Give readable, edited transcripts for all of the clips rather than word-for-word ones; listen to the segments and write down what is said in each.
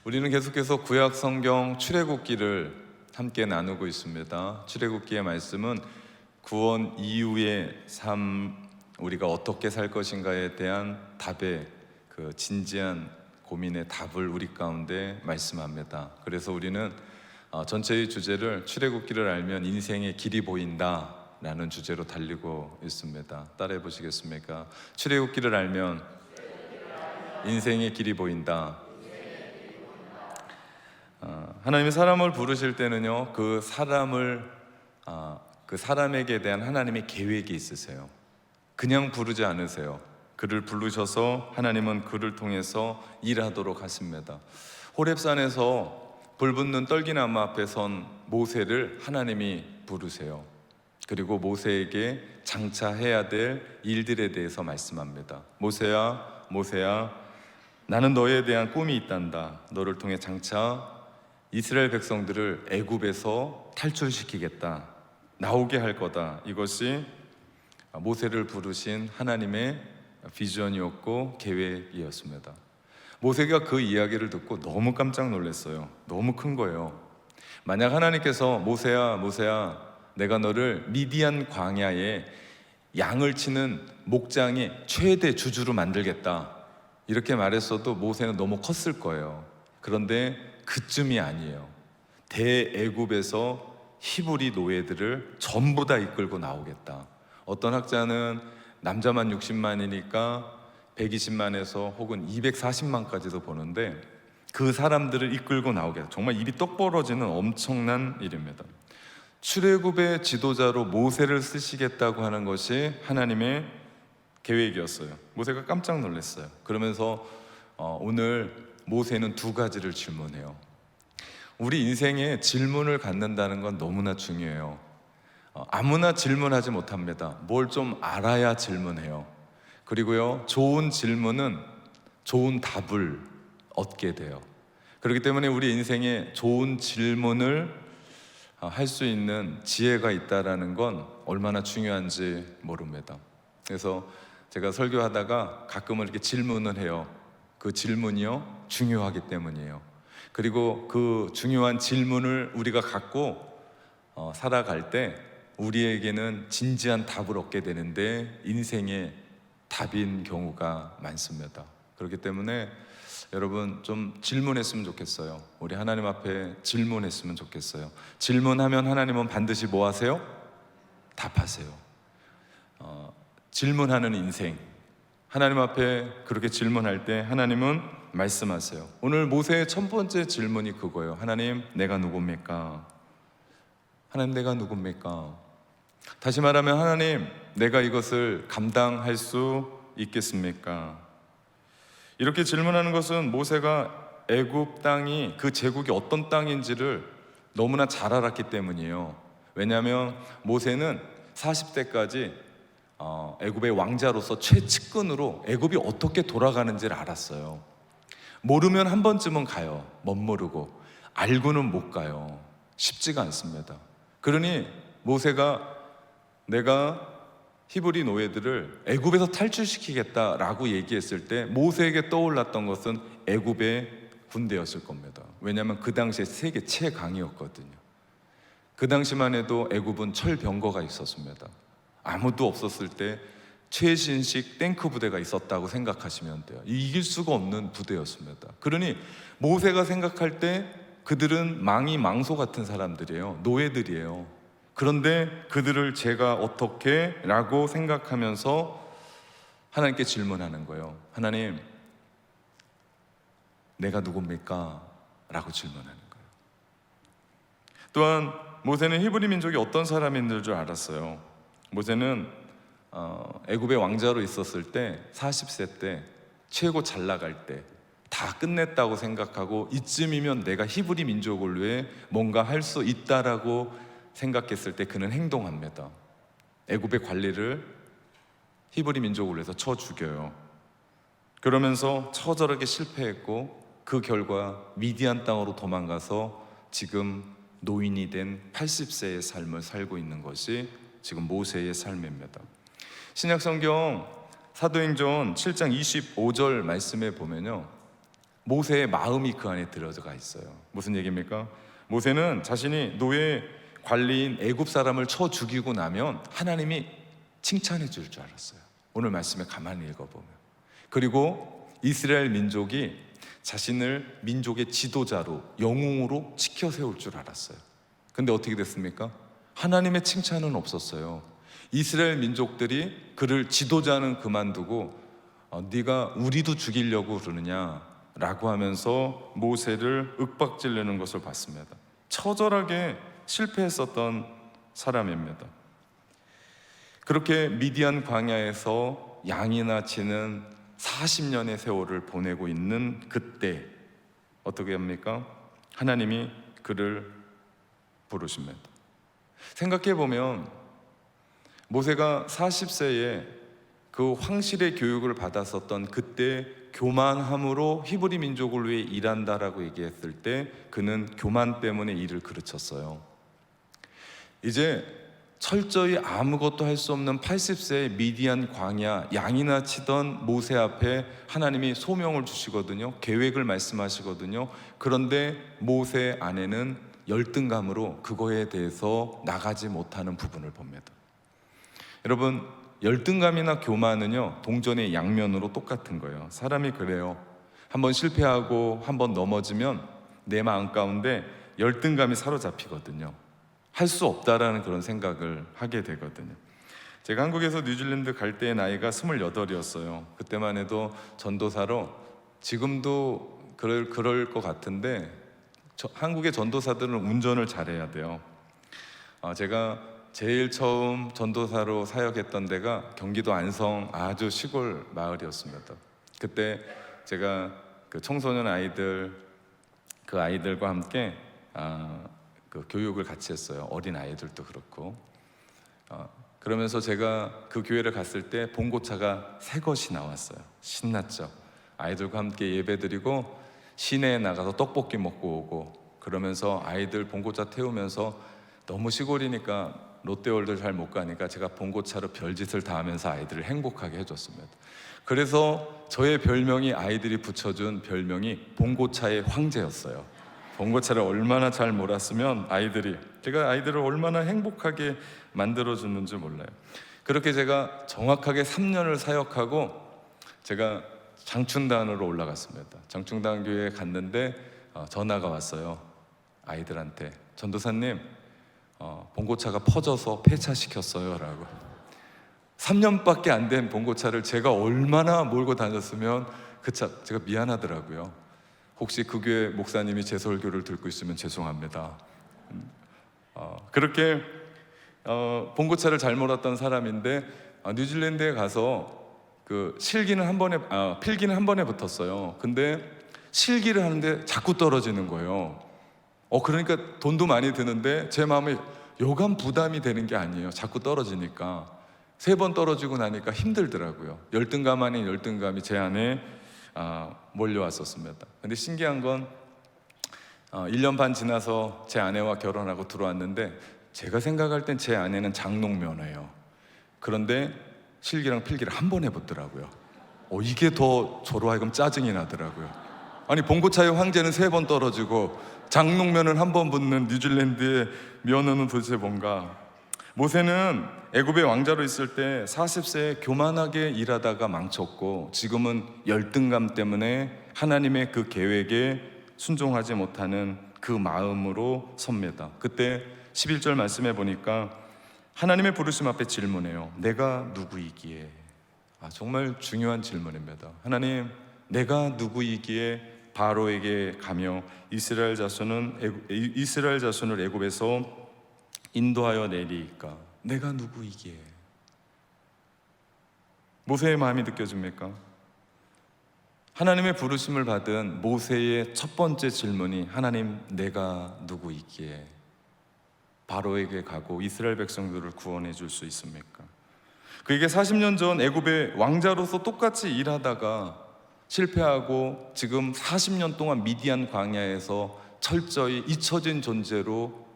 우리는 계속해서 구약 성경 출애굽기를 함께 나누고 있습니다. 출애굽기의 말씀은 구원 이후의 삶, 우리가 어떻게 살 것인가에 대한 답의 그 진지한 고민의 답을 우리 가운데 말씀합니다. 그래서 우리는 전체의 주제를 출애굽기를 알면 인생의 길이 보인다 라는 주제로 달리고 있습니다. 따라해 보시겠습니까? 출애굽기를 알면 인생의 길이 보인다. 하나님이 사람을 부르실 때는요, 그 사람에게 대한 하나님의 계획이 있으세요. 그냥 부르지 않으세요. 그를 부르셔서 하나님은 그를 통해서 일하도록 하십니다. 호렙산에서 불붙는 떨기나무 앞에 선 모세를 하나님이 부르세요. 그리고 모세에게 장차 해야 될 일들에 대해서 말씀합니다. 모세야, 모세야, 나는 너에 대한 꿈이 있단다. 너를 통해 장차 이스라엘 백성들을 애굽에서 탈출시키겠다. 나오게 할 거다. 이것이 모세를 부르신 하나님의 비전이었고 계획이었습니다. 모세가 그 이야기를 듣고 너무 깜짝 놀랐어요. 너무 큰 거예요. 만약 하나님께서 모세야, 모세야, 내가 너를 미디안 광야에 양을 치는 목장의 최대 주주로 만들겠다, 이렇게 말했어도 모세는 너무 컸을 거예요. 그런데 그쯤이 아니에요. 대애굽에서 히브리 노예들을 전부 다 이끌고 나오겠다. 어떤 학자는 남자만 60만이니까 120만에서 혹은 240만까지도 보는데, 그 사람들을 이끌고 나오겠다. 정말 입이 떡 벌어지는 엄청난 일입니다. 출애굽의 지도자로 모세를 쓰시겠다고 하는 것이 하나님의 계획이었어요. 모세가 깜짝 놀랐어요. 그러면서 오늘 모세는 두 가지를 질문해요. 우리 인생에 질문을 갖는다는 건 너무나 중요해요. 아무나 질문하지 못합니다. 뭘 좀 알아야 질문해요. 그리고요, 좋은 질문은 좋은 답을 얻게 돼요. 그렇기 때문에 우리 인생에 좋은 질문을 할 수 있는 지혜가 있다는 건 얼마나 중요한지 모릅니다. 그래서 제가 설교하다가 가끔은 이렇게 질문을 해요. 그 질문이요, 중요하기 때문이에요. 그리고 그 중요한 질문을 우리가 갖고 살아갈 때 우리에게는 진지한 답을 얻게 되는데 인생의 답인 경우가 많습니다. 그렇기 때문에 여러분 좀 질문했으면 좋겠어요. 우리 하나님 앞에 질문했으면 좋겠어요. 질문하면 하나님은 반드시 뭐 하세요? 답하세요. 질문하는 인생, 하나님 앞에 그렇게 질문할 때 하나님은 말씀하세요. 오늘 모세의 첫 번째 질문이 그거예요. 하나님, 내가 누굽니까? 하나님, 내가 누굽니까? 다시 말하면 하나님, 내가 이것을 감당할 수 있겠습니까? 이렇게 질문하는 것은 모세가 애굽 땅이, 그 제국이 어떤 땅인지를 너무나 잘 알았기 때문이에요. 왜냐하면 모세는 40대까지 애굽의 왕자로서 최측근으로 애굽이 어떻게 돌아가는지를 알았어요. 모르면 한 번쯤은 가요. 멋모르고. 알고는 못 가요. 쉽지가 않습니다. 그러니 모세가 내가 히브리 노예들을 애굽에서 탈출시키겠다라고 얘기했을 때 모세에게 떠올랐던 것은 애굽의 군대였을 겁니다. 왜냐하면 그 당시에 세계 최강이었거든요. 그 당시만 해도 애굽은 철병거가 있었습니다. 아무도 없었을 때 최신식 탱크 부대가 있었다고 생각하시면 돼요. 이길 수가 없는 부대였습니다. 그러니 모세가 생각할 때 그들은 망이 망소 같은 사람들이에요. 노예들이에요. 그런데 그들을 제가 어떻게? 라고 생각하면서 하나님께 질문하는 거예요. 하나님, 내가 누굽니까? 라고 질문하는 거예요. 또한 모세는 히브리 민족이 어떤 사람인 줄 알았어요. 모세는 애굽의 왕자로 있었을 때 40세 때 최고 잘 나갈 때 다 끝냈다고 생각하고 이쯤이면 내가 히브리 민족을 위해 뭔가 할 수 있다라고 생각했을 때 그는 행동합니다. 애굽의 관리를 히브리 민족을 위해서 쳐 죽여요. 그러면서 처절하게 실패했고 그 결과 미디안 땅으로 도망가서 지금 노인이 된 80세의 삶을 살고 있는 것이 지금 모세의 삶입니다. 신약성경 사도행전 7장 25절 말씀에 보면요, 모세의 마음이 그 안에 들어가 있어요. 무슨 얘기입니까? 모세는 자신이 노예 관리인 애굽 사람을 쳐 죽이고 나면 하나님이 칭찬해 줄 줄 알았어요. 오늘 말씀에 가만히 읽어보면. 그리고 이스라엘 민족이 자신을 민족의 지도자로, 영웅으로 지켜 세울 줄 알았어요. 근데 어떻게 됐습니까? 하나님의 칭찬은 없었어요. 이스라엘 민족들이 그를 지도자는 그만두고 네가 우리도 죽이려고 그러느냐 라고 하면서 모세를 윽박지르는 것을 봤습니다. 처절하게 실패했었던 사람입니다. 그렇게 미디안 광야에서 양이나 치는 40년의 세월을 보내고 있는 그때 어떻게 합니까? 하나님이 그를 부르십니다. 생각해 보면 모세가 40세에 그 황실의 교육을 받았었던 그때 교만함으로 히브리 민족을 위해 일한다라고 얘기했을 때 그는 교만 때문에 일을 그르쳤어요. 이제 철저히 아무것도 할 수 없는 80세의 미디안 광야, 양이나 치던 모세 앞에 하나님이 소명을 주시거든요. 계획을 말씀하시거든요. 그런데 모세 안에는 열등감으로 그거에 대해서 나가지 못하는 부분을 봅니다. 여러분, 열등감이나 교만은요, 동전의 양면으로 똑같은 거예요. 사람이 그래요. 한번 실패하고 한번 넘어지면 내 마음 가운데 열등감이 사로잡히거든요. 할 수 없다라는 그런 생각을 하게 되거든요. 제가 한국에서 뉴질랜드 갈 때의 나이가 28이었어요. 그때만 해도 전도사로, 지금도 그럴 것 같은데 한국의 전도사들은 운전을 잘해야 돼요. 제가 제일 처음 전도사로 사역했던 데가 경기도 안성 아주 시골 마을이었습니다. 그때 제가 그 청소년 아이들, 그 아이들과 함께 그 교육을 같이 했어요. 어린 아이들도 그렇고. 그러면서 제가 그 교회를 갔을 때 봉고차가 새 것이 나왔어요. 신났죠. 아이들과 함께 예배드리고 시내에 나가서 떡볶이 먹고 오고, 그러면서 아이들 봉고차 태우면서, 너무 시골이니까 롯데월드 잘 못 가니까 제가 봉고차로 별짓을 다 하면서 아이들을 행복하게 해줬습니다. 그래서 저의 별명이, 아이들이 붙여준 별명이 봉고차의 황제였어요. 봉고차를 얼마나 잘 몰았으면 제가 아이들을 얼마나 행복하게 만들어줬는지 몰라요. 그렇게 제가 정확하게 3년을 사역하고 제가 장충단으로 올라갔습니다. 장충단 교회에 갔는데 전화가 왔어요. 아이들한테, 전도사님, 봉고차가 퍼져서 폐차시켰어요 라고. 3년밖에 안 된 봉고차를 제가 얼마나 몰고 다녔으면 그 차, 제가 미안하더라고요. 혹시 그 교회 목사님이 제 설교를 듣고 있으면 죄송합니다. 그렇게 봉고차를 잘 몰았던 사람인데 뉴질랜드에 가서 그 필기는 한 번에 붙었어요. 근데 실기를 하는데 자꾸 떨어지는 거예요. 그러니까 돈도 많이 드는데 제 마음에 여간 부담이 되는 게 아니에요. 자꾸 떨어지니까. 3번 떨어지고 나니까 힘들더라고요. 열등감 아닌 열등감이 제 안에 몰려왔었습니다. 근데 신기한 건 1년 반 지나서 제 아내와 결혼하고 들어왔는데, 제가 생각할 땐 제 아내는 장롱면허예요. 그런데 실기랑 필기를 한 번에 붙더라고요. 이게 더 저로 하여금 짜증이 나더라고요. 아니, 봉고차의 황제는 3번 떨어지고 장롱면은 한 번 붙는 뉴질랜드의 면허는 도대체 뭔가. 모세는 애굽의 왕자로 있을 때 40세에 교만하게 일하다가 망쳤고, 지금은 열등감 때문에 하나님의 그 계획에 순종하지 못하는 그 마음으로 섭니다. 그때 11절 말씀해 보니까 하나님의 부르심 앞에 질문해요. 내가 누구이기에? 정말 중요한 질문입니다. 하나님, 내가 누구이기에 바로에게 가며 이스라엘 자손을 애굽에서 인도하여 내리까? 내가 누구이기에? 모세의 마음이 느껴집니까? 하나님의 부르심을 받은 모세의 첫 번째 질문이, 하나님, 내가 누구이기에 바로에게 가고 이스라엘 백성들을 구원해 줄 수 있습니까? 그에게 40년 전 애굽의 왕자로서 똑같이 일하다가 실패하고 지금 40년 동안 미디안 광야에서 철저히 잊혀진 존재로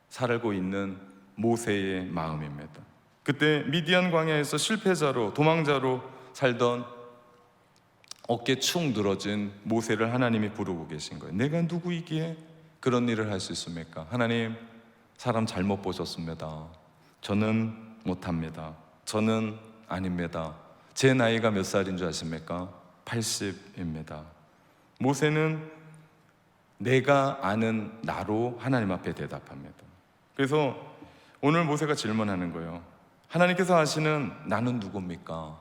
살고 있는 모세의 마음입니다. 그때 미디안 광야에서 실패자로, 도망자로 살던 어깨 축 늘어진 모세를 하나님이 부르고 계신 거예요. 내가 누구이기에 그런 일을 할 수 있습니까? 하나님, 사람 잘못 보셨습니다. 저는 못합니다. 저는 아닙니다. 제 나이가 몇 살인 줄 아십니까? 80입니다. 모세는 내가 아는 나로 하나님 앞에 대답합니다. 그래서 오늘 모세가 질문하는 거예요. 하나님께서 하시는 나는 누굽니까?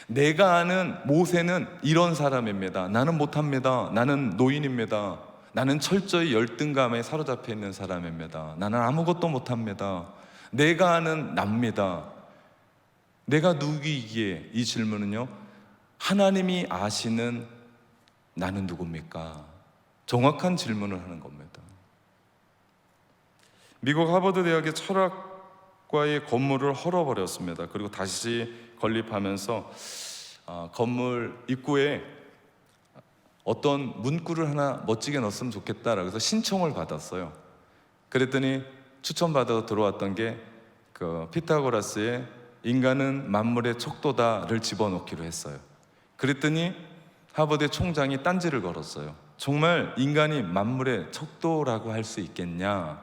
내가 아는 모세는 이런 사람입니다. 나는 못합니다. 나는 노인입니다. 나는 철저히 열등감에 사로잡혀 있는 사람입니다. 나는 아무것도 못합니다. 내가 아는 납니다. 내가 누구이기에, 이 질문은요, 하나님이 아시는 나는 누굽니까? 정확한 질문을 하는 겁니다. 미국 하버드 대학의 철학과의 건물을 헐어버렸습니다. 그리고 다시 건립하면서 건물 입구에 어떤 문구를 하나 멋지게 넣었으면 좋겠다라고 해서 신청을 받았어요. 그랬더니 추천받아서 들어왔던 게 그 피타고라스의 인간은 만물의 척도다를 집어넣기로 했어요. 그랬더니 하버드 총장이 딴지를 걸었어요. 정말 인간이 만물의 척도라고 할 수 있겠냐?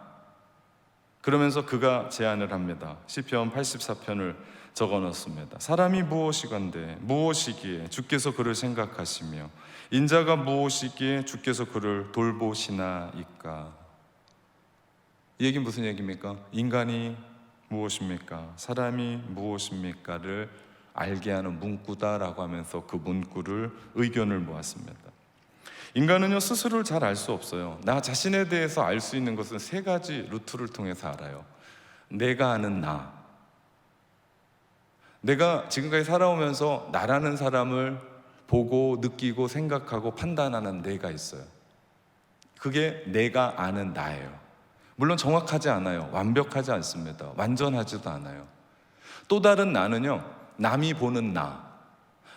그러면서 그가 제안을 합니다. 시편 84편을 적어놓습니다. 사람이 무엇이건대 무엇이기에 주께서 그를 생각하시며 인자가 무엇이기에 주께서 그를 돌보시나이까. 이 얘기는 무슨 얘기입니까? 인간이 무엇입니까? 사람이 무엇입니까를 알게 하는 문구다라고 하면서 그 문구를 의견을 모았습니다. 인간은요, 스스로를 잘 알 수 없어요. 나 자신에 대해서 알 수 있는 것은 세 가지 루트를 통해서 알아요. 내가 아는 나, 내가 지금까지 살아오면서 나라는 사람을 보고 느끼고 생각하고 판단하는 내가 있어요. 그게 내가 아는 나예요. 물론 정확하지 않아요. 완벽하지 않습니다. 완전하지도 않아요. 또 다른 나는요, 남이 보는 나,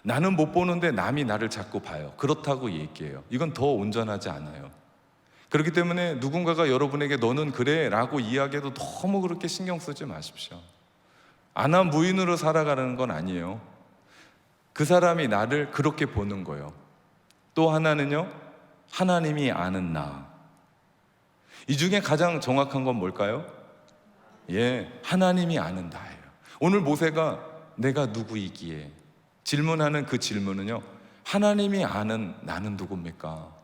나는 못 보는데 남이 나를 자꾸 봐요. 그렇다고 얘기해요. 이건 더 온전하지 않아요. 그렇기 때문에 누군가가 여러분에게 너는 그래 라고 이야기해도 너무 그렇게 신경 쓰지 마십시오. 아나 무인으로 살아가는 건 아니에요. 그 사람이 나를 그렇게 보는 거예요. 또 하나는요, 하나님이 아는 나. 이 중에 가장 정확한 건 뭘까요? 하나님이 아는 나예요. 오늘 모세가 내가 누구이기에 질문하는 그 질문은요, 하나님이 아는 나는 누굽니까?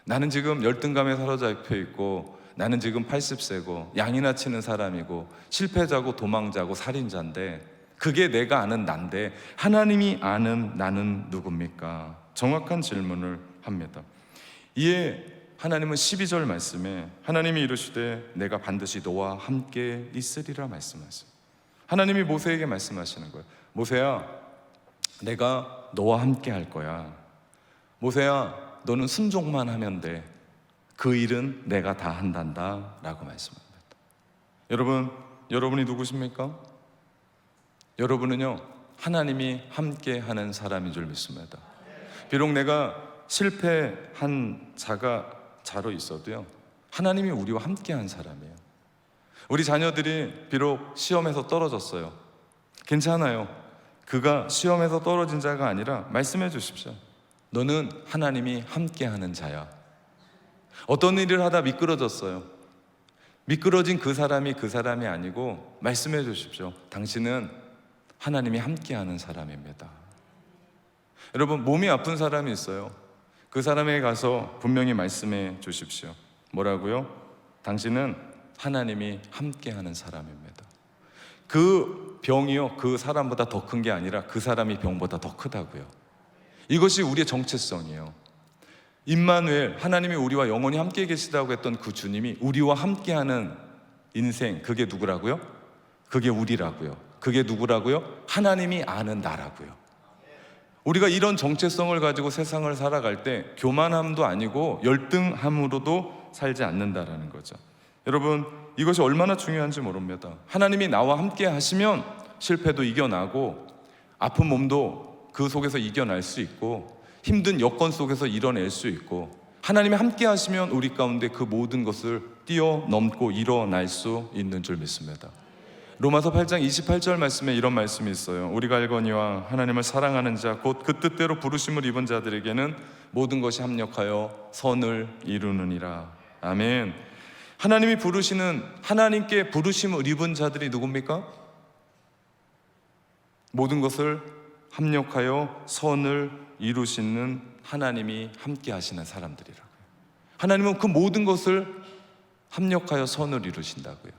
나는 지금 열등감에 사로잡혀 있고, 나는 지금 80세고 양이나 치는 사람이고 실패자고 도망자고 살인자인데, 그게 내가 아는 난데 하나님이 아는 나는 누굽니까? 정확한 질문을 합니다. 이에 하나님은 12절 말씀에 하나님이 이르시되 내가 반드시 너와 함께 있으리라 말씀하세요. 하나님이 모세에게 말씀하시는 거예요. 모세야, 내가 너와 함께 할 거야. 모세야, 너는 순종만 하면 돼. 그 일은 내가 다 한단다 라고 말씀합니다. 여러분이 누구십니까? 여러분은요, 하나님이 함께 하는 사람인 줄 믿습니다. 비록 내가 실패한 자로 있어도요, 하나님이 우리와 함께 한 사람이에요. 우리 자녀들이 비록 시험에서 떨어졌어요. 괜찮아요. 그가 시험에서 떨어진 자가 아니라 말씀해 주십시오. 너는 하나님이 함께 하는 자야. 어떤 일을 하다 미끄러졌어요. 미끄러진 그 사람이 아니고 말씀해 주십시오. 당신은 하나님이 함께 하는 사람입니다. 여러분, 몸이 아픈 사람이 있어요. 그 사람에게 가서 분명히 말씀해 주십시오. 뭐라고요? 당신은 하나님이 함께 하는 사람입니다. 그 병이요, 그 사람보다 더 큰 게 아니라 그 사람이 병보다 더 크다고요. 이것이 우리의 정체성이에요. 임마누엘, 하나님이 우리와 영원히 함께 계시다고 했던 그 주님이 우리와 함께하는 인생, 그게 누구라고요? 그게 우리라고요. 그게 누구라고요? 하나님이 아는 나라고요. 우리가 이런 정체성을 가지고 세상을 살아갈 때 교만함도 아니고 열등함으로도 살지 않는다라는 거죠. 여러분, 이것이 얼마나 중요한지 모릅니다. 하나님이 나와 함께 하시면 실패도 이겨나고 아픈 몸도 그 속에서 이겨낼 수 있고 힘든 여건 속에서 이뤄낼 수 있고, 하나님이 함께 하시면 우리 가운데 그 모든 것을 뛰어넘고 일어날 수 있는 줄 믿습니다. 로마서 8장 28절 말씀에 이런 말씀이 있어요. 우리가 알거니와 하나님을 사랑하는 자 곧 그 뜻대로 부르심을 입은 자들에게는 모든 것이 합력하여 선을 이루느니라. 아멘. 하나님께 부르심을 입은 자들이 누굽니까? 모든 것을 합력하여 선을 이루시는 하나님이 함께 하시는 사람들이라고요. 하나님은 그 모든 것을 합력하여 선을 이루신다고요.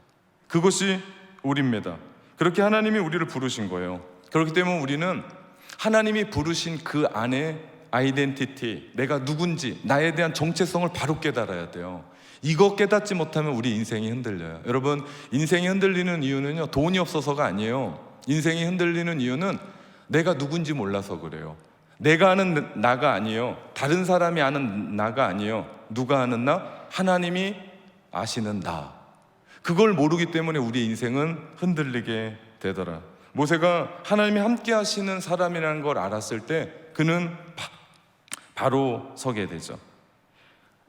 그것이 우리입니다. 그렇게 하나님이 우리를 부르신 거예요. 그렇기 때문에 우리는 하나님이 부르신 그 안에 아이덴티티, 내가 누군지, 나에 대한 정체성을 바로 깨달아야 돼요. 이거 깨닫지 못하면 우리 인생이 흔들려요. 여러분, 인생이 흔들리는 이유는요, 돈이 없어서가 아니에요. 인생이 흔들리는 이유는 내가 누군지 몰라서 그래요. 내가 아는 나가 아니에요. 다른 사람이 아는 나가 아니에요. 누가 아는 나? 하나님이 아시는 나. 그걸 모르기 때문에 우리 인생은 흔들리게 되더라. 모세가 하나님이 함께 하시는 사람이라는 걸 알았을 때 그는 바로 서게 되죠.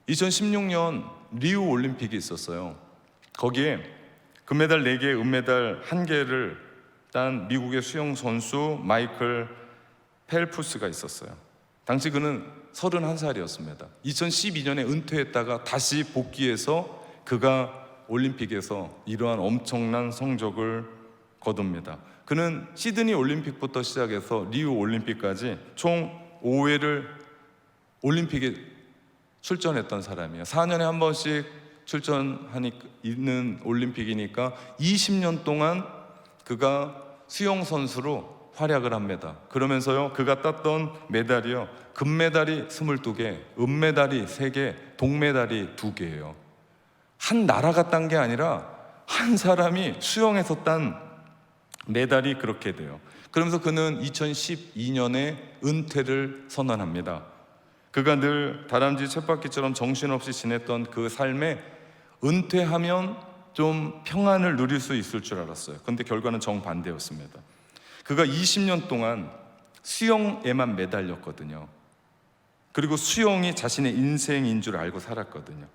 2016년 리우 올림픽이 있었어요. 거기에 금메달 4개, 은메달 1개를 딴 미국의 수영 선수 마이클 펠프스가 있었어요. 당시 그는 31살이었습니다. 2012년에 은퇴했다가 다시 복귀해서 그가 올림픽에서 이러한 엄청난 성적을 거둡니다. 그는 시드니 올림픽부터 시작해서 리우 올림픽까지 총 5회를 올림픽에 출전했던 사람이에요. 4년에 한 번씩 있는 올림픽이니까 20년 동안 그가 수영 선수로 활약을 합니다. 그러면서요, 그가 땄던 메달이요, 금메달이 22개, 은메달이 3개, 동메달이 2개예요. 한 나라가 딴 게 아니라 한 사람이 수영에서 딴 메달이 그렇게 돼요. 그러면서 그는 2012년에 은퇴를 선언합니다. 그가 늘 다람쥐 쳇바퀴처럼 정신없이 지냈던 그 삶에 은퇴하면 좀 평안을 누릴 수 있을 줄 알았어요. 근데 결과는 정반대였습니다. 그가 20년 동안 수영에만 매달렸거든요. 그리고 수영이 자신의 인생인 줄 알고 살았거든요.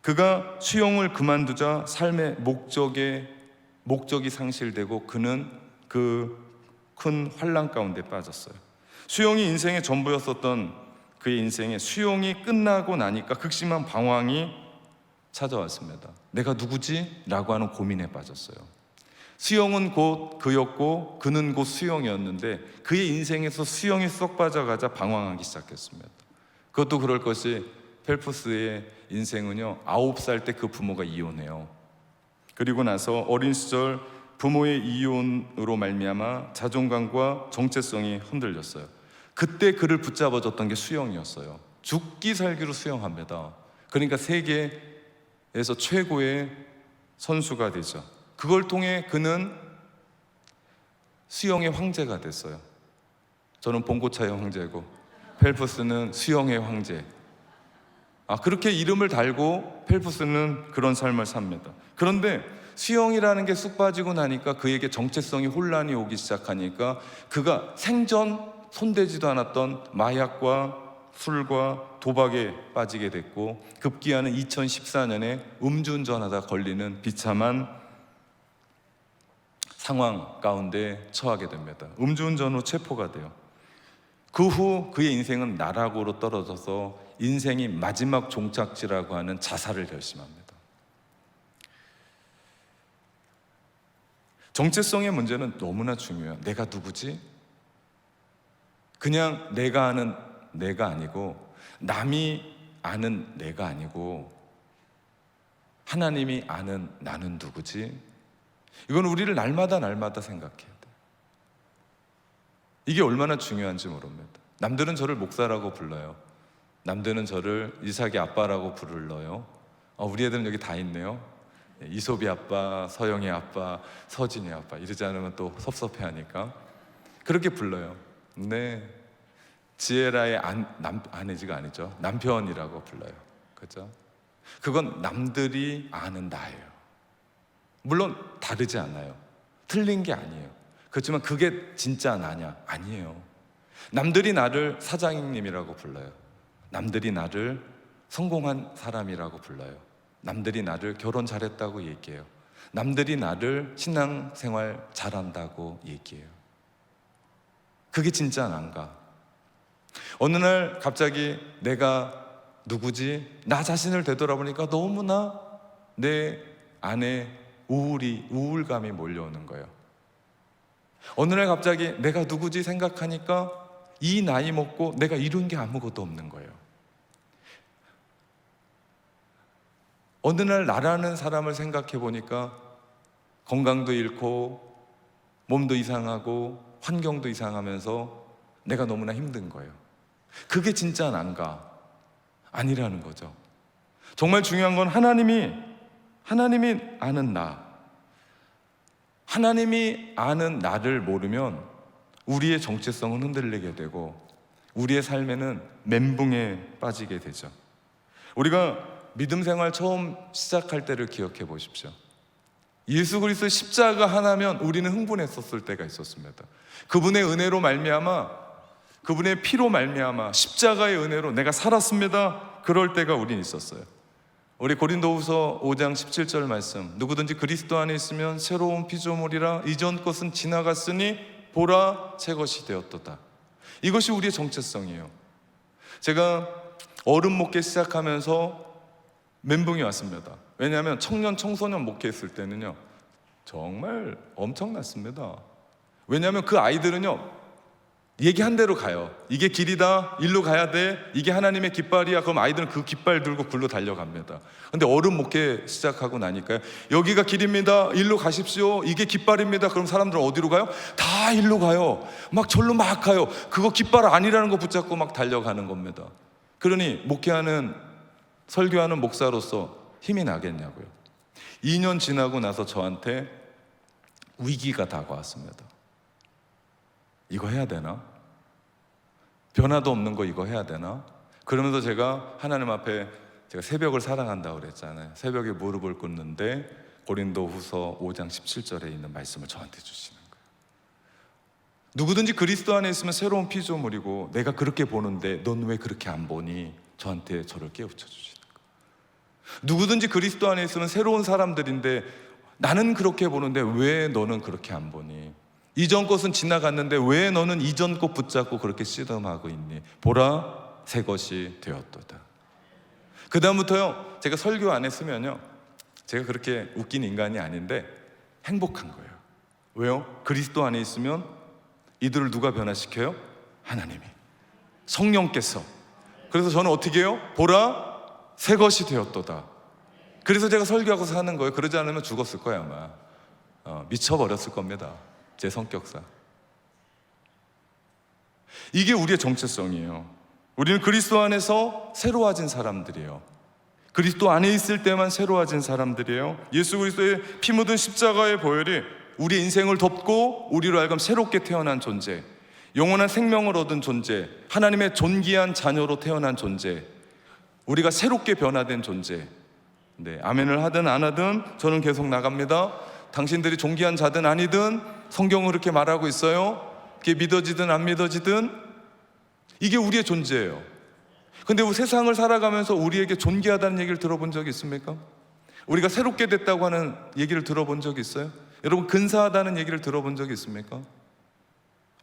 그가 수영을 그만두자 삶의 목적이 상실되고 그는 그 큰 환란 가운데 빠졌어요. 수영이 인생의 전부였었던 그의 인생에 수영이 끝나고 나니까 극심한 방황이 찾아왔습니다. 내가 누구지? 라고 하는 고민에 빠졌어요. 수영은 곧 그였고 그는 곧 수영이었는데 그의 인생에서 수영이 쏙 빠져가자 방황하기 시작했습니다. 그것도 그럴 것이 펠프스의 인생은요, 9살 때 그 부모가 이혼해요. 그리고 나서 어린 시절 부모의 이혼으로 말미암아 자존감과 정체성이 흔들렸어요. 그때 그를 붙잡아줬던 게 수영이었어요. 죽기 살기로 수영합니다. 그러니까 세계에서 최고의 선수가 되죠. 그걸 통해 그는 수영의 황제가 됐어요. 저는 봉고차의 황제고 펠프스는 수영의 황제. 그렇게 이름을 달고 펠프스는 그런 삶을 삽니다. 그런데 수영이라는 게 쑥 빠지고 나니까 그에게 정체성이 혼란이 오기 시작하니까 그가 생전 손대지도 않았던 마약과 술과 도박에 빠지게 됐고 급기야는 2014년에 음주운전하다 걸리는 비참한 상황 가운데 처하게 됩니다. 음주운전으로 체포가 돼요. 그 후 그의 인생은 나락으로 떨어져서 인생이 마지막 종착지라고 하는 자살을 결심합니다. 정체성의 문제는 너무나 중요해요. 내가 누구지? 그냥 내가 아는 내가 아니고 남이 아는 내가 아니고 하나님이 아는 나는 누구지? 이건 우리를 날마다 생각해야 돼. 이게 얼마나 중요한지 모릅니다. 남들은 저를 목사라고 불러요. 남들은 저를 이삭이 아빠라고 불러요. 우리 애들은 여기 다 있네요. 이솝이 아빠, 서영이 아빠, 서진이 아빠 이러지 않으면 또 섭섭해하니까 그렇게 불러요. 근데 지에라의 아내지가 아니죠. 남편이라고 불러요. 그렇죠? 그건 남들이 아는 나예요. 물론 다르지 않아요. 틀린 게 아니에요. 그렇지만 그게 진짜 나냐? 아니에요. 남들이 나를 사장님이라고 불러요. 남들이 나를 성공한 사람이라고 불러요. 남들이 나를 결혼 잘했다고 얘기해요. 남들이 나를 신앙생활 잘한다고 얘기해요. 그게 진짜 난가? 어느 날 갑자기 내가 누구지? 나 자신을 되돌아보니까 너무나 내 안에 우울감이 몰려오는 거예요. 어느 날 갑자기 내가 누구지 생각하니까 이 나이 먹고 내가 이룬 게 아무것도 없는 거예요. 어느 날 나라는 사람을 생각해 보니까 건강도 잃고 몸도 이상하고 환경도 이상하면서 내가 너무나 힘든 거예요. 그게 진짜 난가? 아니라는 거죠. 정말 중요한 건 하나님이 아는 나, 하나님이 아는 나를 모르면 우리의 정체성은 흔들리게 되고 우리의 삶에는 멘붕에 빠지게 되죠. 우리가 믿음 생활 처음 시작할 때를 기억해 보십시오. 예수 그리스도의 십자가 하나면 우리는 흥분했었을 때가 있었습니다. 그분의 은혜로 말미암아, 그분의 피로 말미암아 십자가의 은혜로 내가 살았습니다. 그럴 때가 우린 있었어요. 우리 고린도후서 5장 17절 말씀, 누구든지 그리스도 안에 있으면 새로운 피조물이라 이전 것은 지나갔으니 보라 새 것이 되었도다. 이것이 우리의 정체성이에요. 제가 어른 목회 시작하면서 멘붕이 왔습니다. 왜냐하면 청년 청소년 목회했을 때는요 정말 엄청났습니다. 왜냐하면 그 아이들은요 얘기한 대로 가요. 이게 길이다, 일로 가야 돼, 이게 하나님의 깃발이야. 그럼 아이들은 그 깃발 들고 굴로 달려갑니다. 근데 어른 목회 시작하고 나니까요 여기가 길입니다, 일로 가십시오, 이게 깃발입니다. 그럼 사람들은 어디로 가요? 다 일로 가요. 막 절로 막 가요. 그거 깃발 아니라는 거 붙잡고 막 달려가는 겁니다. 그러니 목회하는, 설교하는 목사로서 힘이 나겠냐고요. 2년 지나고 나서 저한테 위기가 다가왔습니다. 이거 해야 되나? 변화도 없는 거 이거 해야 되나? 그러면서 제가 하나님 앞에, 제가 새벽을 사랑한다고 그랬잖아요. 새벽에 무릎을 꿇는데 고린도후서 5장 17절에 있는 말씀을 저한테 주시는 거예요. 누구든지 그리스도 안에 있으면 새로운 피조물이고 내가 그렇게 보는데 넌 왜 그렇게 안 보니? 저한테 저를 깨우쳐 주시는 거예요. 누구든지 그리스도 안에 있으면 새로운 사람들인데 나는 그렇게 보는데 왜 너는 그렇게 안 보니? 이전 것은 지나갔는데 왜 너는 이전 것 붙잡고 그렇게 씨름하고 있니? 보라 새 것이 되었도다. 그 다음부터요 제가 설교 안 했으면요 제가 그렇게 웃긴 인간이 아닌데 행복한 거예요. 왜요? 그리스도 안에 있으면 이들을 누가 변화시켜요? 하나님이, 성령께서. 그래서 저는 어떻게 해요? 보라 새 것이 되었도다. 그래서 제가 설교하고 사는 거예요. 그러지 않으면 죽었을 거예요 아마. 미쳐버렸을 겁니다. 제 성격상. 이게 우리의 정체성이에요. 우리는 그리스도 안에서 새로워진 사람들이에요. 그리스도 안에 있을 때만 새로워진 사람들이에요. 예수 그리스도의 피 묻은 십자가의 보혈이 우리 인생을 덮고 우리로 하여금 새롭게 태어난 존재, 영원한 생명을 얻은 존재, 하나님의 존귀한 자녀로 태어난 존재, 우리가 새롭게 변화된 존재. 네, 아멘을 하든 안 하든 저는 계속 나갑니다. 당신들이 존귀한 자든 아니든 성경은 그렇게 말하고 있어요. 그게 믿어지든 안 믿어지든 이게 우리의 존재예요. 근데 우리 세상을 살아가면서 우리에게 존귀하다는 얘기를 들어본 적이 있습니까? 우리가 새롭게 됐다고 하는 얘기를 들어본 적이 있어요? 여러분 근사하다는 얘기를 들어본 적이 있습니까?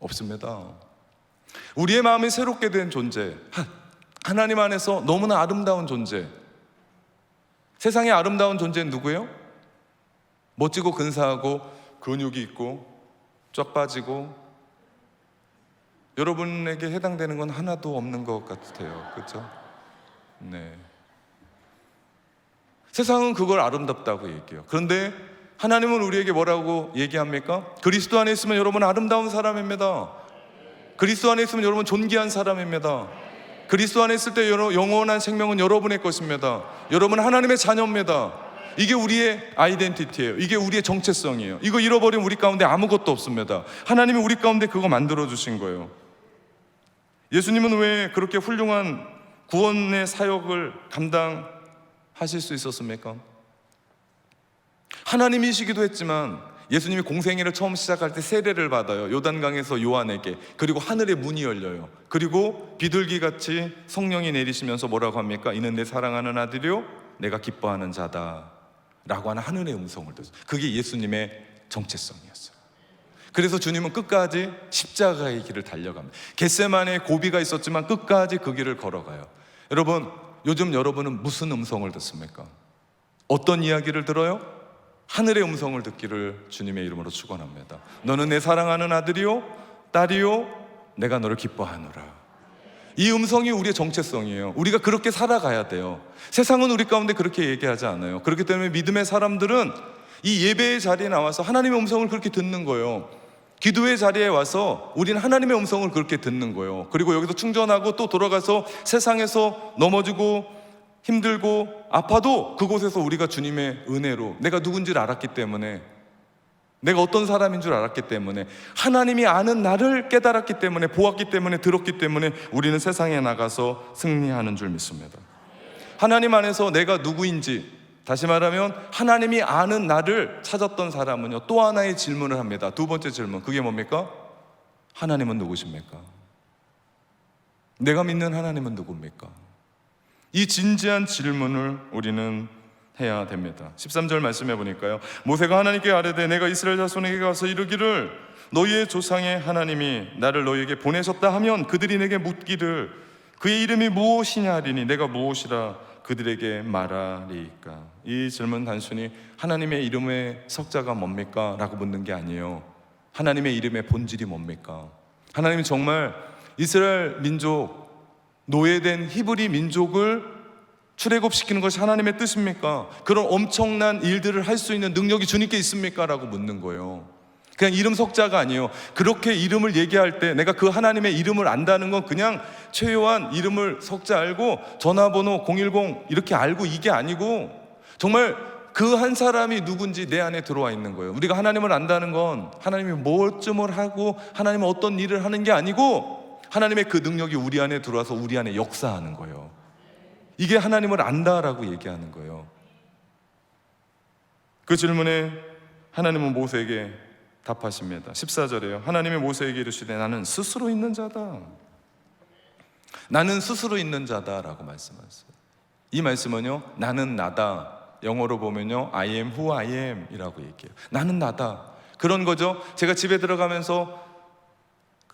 없습니다. 우리의 마음이 새롭게 된 존재, 하나님 안에서 너무나 아름다운 존재. 세상의 아름다운 존재는 누구예요? 멋지고 근사하고 근육이 있고 쫙 빠지고 여러분에게 해당되는 건 하나도 없는 것 같아요. 그렇죠? 네. 세상은 그걸 아름답다고 얘기해요. 그런데 하나님은 우리에게 뭐라고 얘기합니까? 그리스도 안에 있으면 여러분 아름다운 사람입니다. 그리스도 안에 있으면 여러분 존귀한 사람입니다. 그리스도 안에 있을 때 영원한 생명은 여러분의 것입니다. 여러분 하나님의 자녀입니다. 이게 우리의 아이덴티티예요. 이게 우리의 정체성이에요. 이거 잃어버리면 우리 가운데 아무것도 없습니다. 하나님이 우리 가운데 그거 만들어주신 거예요. 예수님은 왜 그렇게 훌륭한 구원의 사역을 감당하실 수 있었습니까? 하나님이시기도 했지만 예수님이 공생애를 처음 시작할 때 세례를 받아요. 요단강에서 요한에게. 그리고 하늘의 문이 열려요. 그리고 비둘기같이 성령이 내리시면서 뭐라고 합니까? 이는 내 사랑하는 아들이요 내가 기뻐하는 자다 라고 하는 하늘의 음성을 들었어요. 그게 예수님의 정체성이었어요. 그래서 주님은 끝까지 십자가의 길을 달려갑니다. 겟세마네에 고비가 있었지만 끝까지 그 길을 걸어가요. 여러분, 요즘 여러분은 무슨 음성을 듣습니까? 어떤 이야기를 들어요? 하늘의 음성을 듣기를 주님의 이름으로 축원합니다. 너는 내 사랑하는 아들이요 딸이요 내가 너를 기뻐하노라. 이 음성이 우리의 정체성이에요. 우리가 그렇게 살아가야 돼요. 세상은 우리 가운데 그렇게 얘기하지 않아요. 그렇기 때문에 믿음의 사람들은 이 예배의 자리에 나와서 하나님의 음성을 그렇게 듣는 거예요. 기도의 자리에 와서 우리는 하나님의 음성을 그렇게 듣는 거예요. 그리고 여기서 충전하고 또 돌아가서 세상에서 넘어지고 힘들고 아파도 그곳에서 우리가 주님의 은혜로 내가 누군지를 알았기 때문에, 내가 어떤 사람인 줄 알았기 때문에, 하나님이 아는 나를 깨달았기 때문에, 보았기 때문에, 들었기 때문에 우리는 세상에 나가서 승리하는 줄 믿습니다. 하나님 안에서 내가 누구인지, 다시 말하면 하나님이 아는 나를 찾았던 사람은요, 또 하나의 질문을 합니다. 두 번째 질문, 그게 뭡니까? 하나님은 누구십니까? 내가 믿는 하나님은 누굽니까? 이 진지한 질문을 우리는 해야 됩니다. 13절 말씀해 보니까요, 모세가 하나님께 아뢰되 내가 이스라엘 자손에게 가서 이르기를 너희의 조상의 하나님이 나를 너희에게 보내셨다 하면 그들이 내게 묻기를 그의 이름이 무엇이냐 하리니 내가 무엇이라 그들에게 말하리이까. 이 질문 단순히 하나님의 이름의 석자가 뭡니까? 라고 묻는 게 아니에요. 하나님의 이름의 본질이 뭡니까? 하나님이 정말 이스라엘 민족, 노예된 히브리 민족을 출애굽시키는 것이 하나님의 뜻입니까? 그런 엄청난 일들을 할 수 있는 능력이 주님께 있습니까? 라고 묻는 거예요. 그냥 이름 석자가 아니에요. 그렇게 이름을 얘기할 때 내가 그 하나님의 이름을 안다는 건 그냥 최요한 이름을 석자 알고 전화번호 010 이렇게 알고 이게 아니고 정말 그 한 사람이 누군지 내 안에 들어와 있는 거예요. 우리가 하나님을 안다는 건 하나님이 무엇쯤을 하고 하나님은 어떤 일을 하는 게 아니고 하나님의 그 능력이 우리 안에 들어와서 우리 안에 역사하는 거예요. 이게 하나님을 안다라고 얘기하는 거예요. 그 질문에 하나님은 모세에게 답하십니다. 14절에요. 하나님이 모세에게 이르시되 나는 스스로 있는 자다. 나는 스스로 있는 자다라고 말씀하셨어요. 이 말씀은요, 나는 나다. 영어로 보면요, I am who I am 이라고 얘기해요. 나는 나다. 그런 거죠. 제가 집에 들어가면서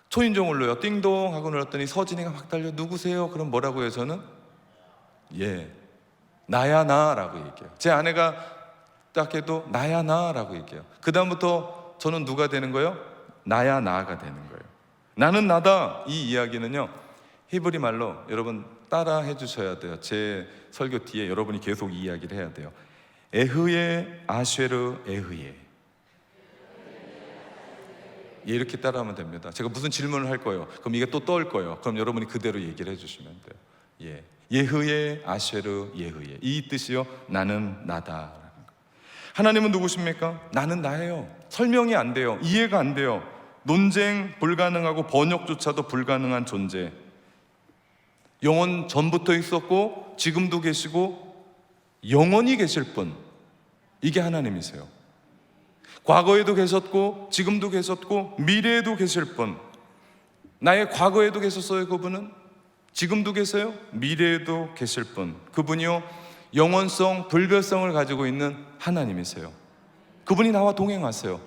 초인종을 눌러요. 띵동 하고 눌렀더니 서진이가 막 달려. 누구세요? 그럼 뭐라고 해요? 저는 예, 나야 나라고 얘기해요. 제 아내가 딱 해도 나야 나라고 얘기해요. 그 다음부터 저는 누가 되는 거예요? 나야 나가 되는 거예요. 나는 나다. 이 이야기는요, 히브리 말로 여러분 따라 해주셔야 돼요. 제 설교 뒤에 여러분이 계속 이 이야기를 해야 돼요. 에흐예 아쉐르 에흐예. 이렇게 따라하면 됩니다. 제가 무슨 질문을 할 거예요. 그럼 이게 또 떠올 거예요. 그럼 여러분이 그대로 얘기를 해주시면 돼요. 예, 예흐예 아쉐르 예흐예. 이 뜻이요, 나는 나다. 하나님은 누구십니까? 나는 나예요. 설명이 안 돼요. 이해가 안 돼요. 논쟁 불가능하고 번역조차도 불가능한 존재. 영원 전부터 있었고 지금도 계시고 영원히 계실 분, 이게 하나님이세요. 과거에도 계셨고 지금도 계셨고 미래에도 계실 분. 나의 과거에도 계셨어요. 그분은 지금도 계세요. 미래에도 계실 분. 그분이요, 영원성, 불변성을 가지고 있는 하나님이세요. 그분이 나와 동행하세요.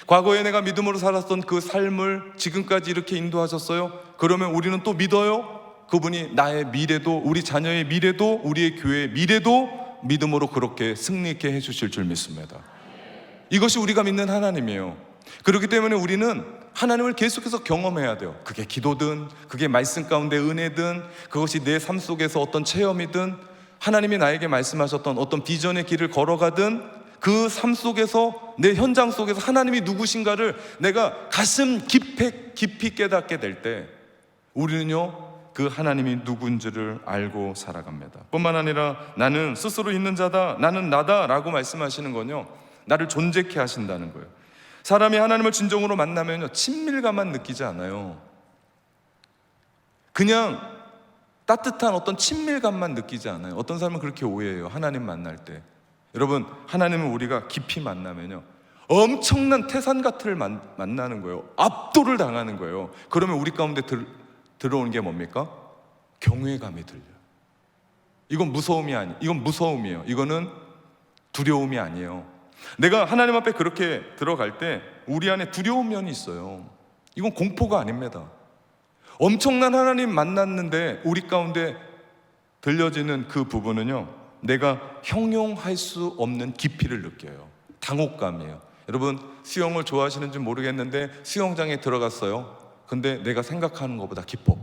과거에 내가 믿음으로 살았던 그 삶을 지금까지 이렇게 인도하셨어요. 그러면 우리는 또 믿어요. 그분이 나의 미래도, 우리 자녀의 미래도, 우리의 교회의 미래도 믿음으로 그렇게 승리있게 해주실 줄 믿습니다. 이것이 우리가 믿는 하나님이에요. 그렇기 때문에 우리는 하나님을 계속해서 경험해야 돼요. 그게 기도든, 그게 말씀 가운데 은혜든, 그것이 내 삶 속에서 어떤 체험이든, 하나님이 나에게 말씀하셨던 어떤 비전의 길을 걸어가든, 그 삶 속에서, 내 현장 속에서 하나님이 누구신가를 내가 가슴 깊이 깨닫게 될 때 우리는요, 그 하나님이 누군지를 알고 살아갑니다. 뿐만 아니라 나는 스스로 있는 자다, 나는 나다 라고 말씀하시는 건요, 나를 존재케 하신다는 거예요. 사람이 하나님을 진정으로 만나면요, 친밀감만 느끼지 않아요. 그냥 따뜻한 어떤 친밀감만 느끼지 않아요. 어떤 사람은 그렇게 오해해요. 하나님 만날 때. 여러분, 하나님은 우리가 깊이 만나면요, 엄청난 태산가트를 만나는 거예요. 압도를 당하는 거예요. 그러면 우리 가운데 들어오는 게 뭡니까? 경외감이 들려요. 이건 무서움이 아니, 이건 무서움이에요. 이거는 두려움이 아니에요. 내가 하나님 앞에 그렇게 들어갈 때 우리 안에 두려운 면이 있어요. 이건 공포가 아닙니다. 엄청난 하나님 만났는데 우리 가운데 들려지는 그 부분은요, 내가 형용할 수 없는 깊이를 느껴요. 당혹감이에요. 여러분, 수영을 좋아하시는지 모르겠는데 수영장에 들어갔어요. 근데 내가 생각하는 것보다 깊어.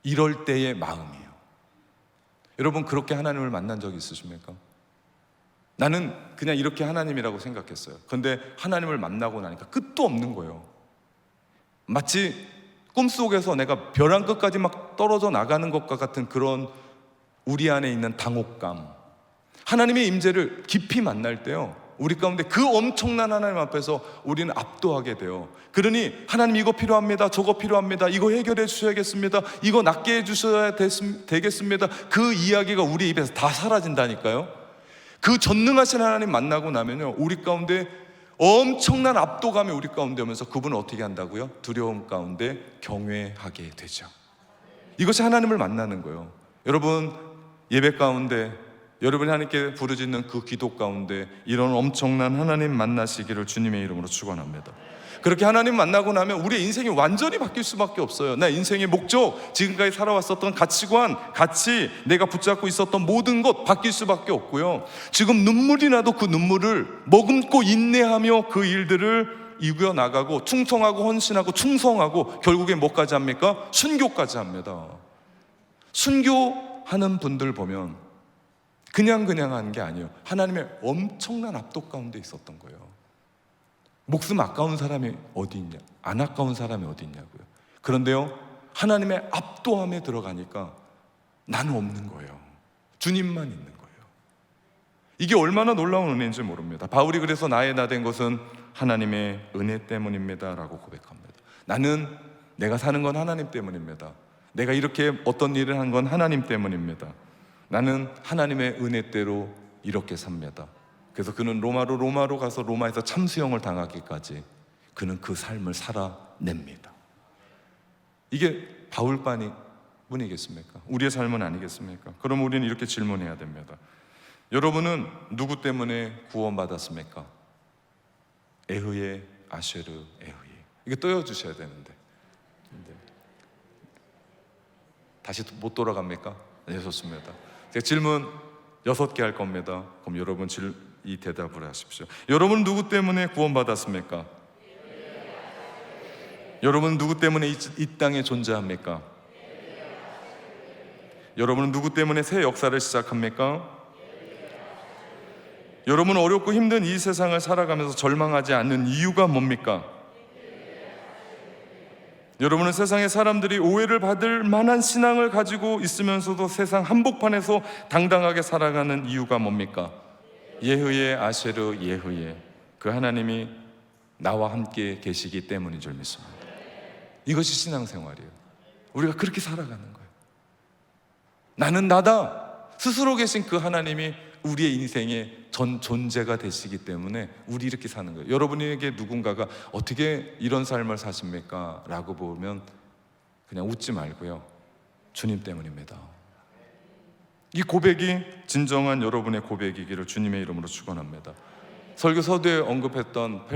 이럴 때의 마음이에요. 여러분, 그렇게 하나님을 만난 적이 있으십니까? 나는 그냥 이렇게 하나님이라고 생각했어요. 근데 하나님을 만나고 나니까 끝도 없는 거예요. 마치 꿈속에서 내가 벼랑 끝까지 막 떨어져 나가는 것과 같은 그런 우리 안에 있는 당혹감. 하나님의 임재를 깊이 만날 때요, 우리 가운데 그 엄청난 하나님 앞에서 우리는 압도하게 돼요. 그러니 하나님, 이거 필요합니다, 저거 필요합니다, 이거 해결해 주셔야겠습니다, 이거 낫게 해주셔야 되겠습니다, 그 이야기가 우리 입에서 다 사라진다니까요. 그 전능하신 하나님 만나고 나면요, 우리 가운데 엄청난 압도감이 우리 가운데 오면서 그분을 어떻게 한다고요? 두려움 가운데 경외하게 되죠. 이것이 하나님을 만나는 거예요. 여러분, 예배 가운데 여러분이 하나님께 부르짖는 그 기도 가운데 이런 엄청난 하나님 만나시기를 주님의 이름으로 축원합니다. 그렇게 하나님 만나고 나면 우리의 인생이 완전히 바뀔 수밖에 없어요. 나 인생의 목적, 지금까지 살아왔었던 가치관, 가치, 내가 붙잡고 있었던 모든 것 바뀔 수밖에 없고요, 지금 눈물이 나도 그 눈물을 머금고 인내하며 그 일들을 이겨나가고 충성하고 헌신하고 충성하고 결국에 뭐까지 합니까? 순교까지 합니다. 순교하는 분들 보면 그냥 하는 게 아니에요. 하나님의 엄청난 압도 가운데 있었던 거예요. 목숨 아까운 사람이 어디 있냐? 안 아까운 사람이 어디 있냐고요. 그런데요, 하나님의 압도함에 들어가니까 나는 없는 거예요. 주님만 있는 거예요. 이게 얼마나 놀라운 은혜인지 모릅니다. 바울이 그래서 나의 나 된 것은 하나님의 은혜 때문입니다 라고 고백합니다. 나는, 내가 사는 건 하나님 때문입니다. 내가 이렇게 어떤 일을 한 건 하나님 때문입니다. 나는 하나님의 은혜대로 이렇게 삽니다. 그래서 그는 로마로 가서 로마에서 참수형을 당하기까지 그는 그 삶을 살아냅니다. 이게 바울뿐이겠습니까? 우리의 삶은 아니겠습니까? 그럼 우리는 이렇게 질문해야 됩니다. 여러분은 누구 때문에 구원받았습니까? 에흐예, 아쉐르, 에흐예. 이게 떼어주셔야 되는데 다시 못 돌아갑니까? 네, 좋습니다. 제가 질문 6개 할 겁니다. 그럼 여러분 이 대답을 하십시오. 여러분은 누구 때문에 구원받았습니까? 여러분은 누구 때문에 이 땅에 존재합니까? 여러분은 누구 때문에 새 역사를 시작합니까? 여러분은 어렵고 힘든 이 세상을 살아가면서 절망하지 않는 이유가 뭡니까? 여러분은 세상의 사람들이 오해를 받을 만한 신앙을 가지고 있으면서도 세상 한복판에서 당당하게 살아가는 이유가 뭡니까? 예흐예, 아쉐르, 예흐예. 그 하나님이 나와 함께 계시기 때문인 줄 믿습니다. 이것이 신앙생활이에요. 우리가 그렇게 살아가는 거예요. 나는 나다. 스스로 계신 그 하나님이 우리의 인생의 전 존재가 되시기 때문에 우리 이렇게 사는 거예요. 여러분에게 누군가가 어떻게 이런 삶을 사십니까? 라고 보면 그냥 웃지 말고요, 주님 때문입니다. 이 고백이 진정한 여러분의 고백이기를 주님의 이름으로 축원합니다. 설교 서두에 언급했던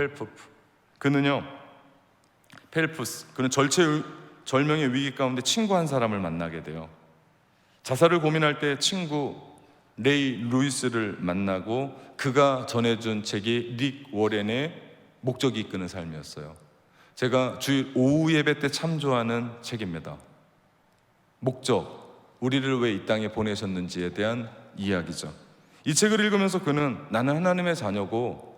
펠프스, 그는 절체절명의 위기 가운데 친구 한 사람을 만나게 돼요. 자살을 고민할 때 친구 레이 루이스를 만나고 그가 전해준 책이 릭 워렌의 목적이 이끄는 삶이었어요. 제가 주일 오후 예배 때 참 좋아하는 책입니다. 목적, 우리를 왜 이 땅에 보내셨는지에 대한 이야기죠. 이 책을 읽으면서 그는 나는 하나님의 자녀고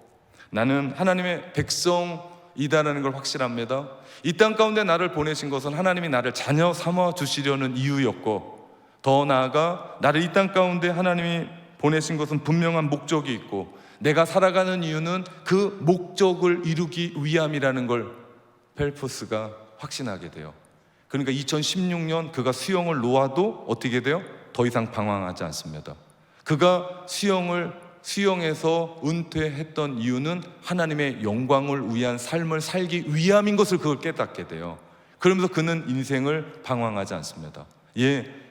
나는 하나님의 백성이다라는 걸 확실합니다. 이 땅 가운데 나를 보내신 것은 하나님이 나를 자녀 삼아 주시려는 이유였고, 더 나아가 나를 이 땅 가운데 하나님이 보내신 것은 분명한 목적이 있고 내가 살아가는 이유는 그 목적을 이루기 위함이라는 걸 펠프스가 확신하게 돼요. 그러니까 2016년 그가 수영을 놓아도 어떻게 돼요? 더 이상 방황하지 않습니다. 그가 수영에서 은퇴했던 이유는 하나님의 영광을 위한 삶을 살기 위함인 것을 그걸 깨닫게 돼요. 그러면서 그는 인생을 방황하지 않습니다.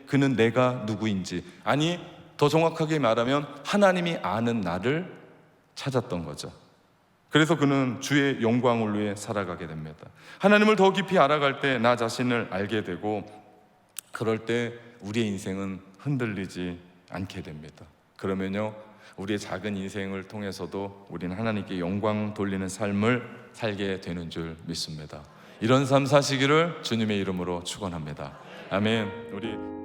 그는 내가 누구인지, 아니 더 정확하게 말하면 하나님이 아는 나를 찾았던 거죠. 그래서 그는 주의 영광을 위해 살아가게 됩니다. 하나님을 더 깊이 알아갈 때 나 자신을 알게 되고, 그럴 때 우리의 인생은 흔들리지 않게 됩니다. 그러면요, 우리의 작은 인생을 통해서도 우리는 하나님께 영광 돌리는 삶을 살게 되는 줄 믿습니다. 이런 삶 사시기를 주님의 이름으로 축원합니다. 아멘. 우리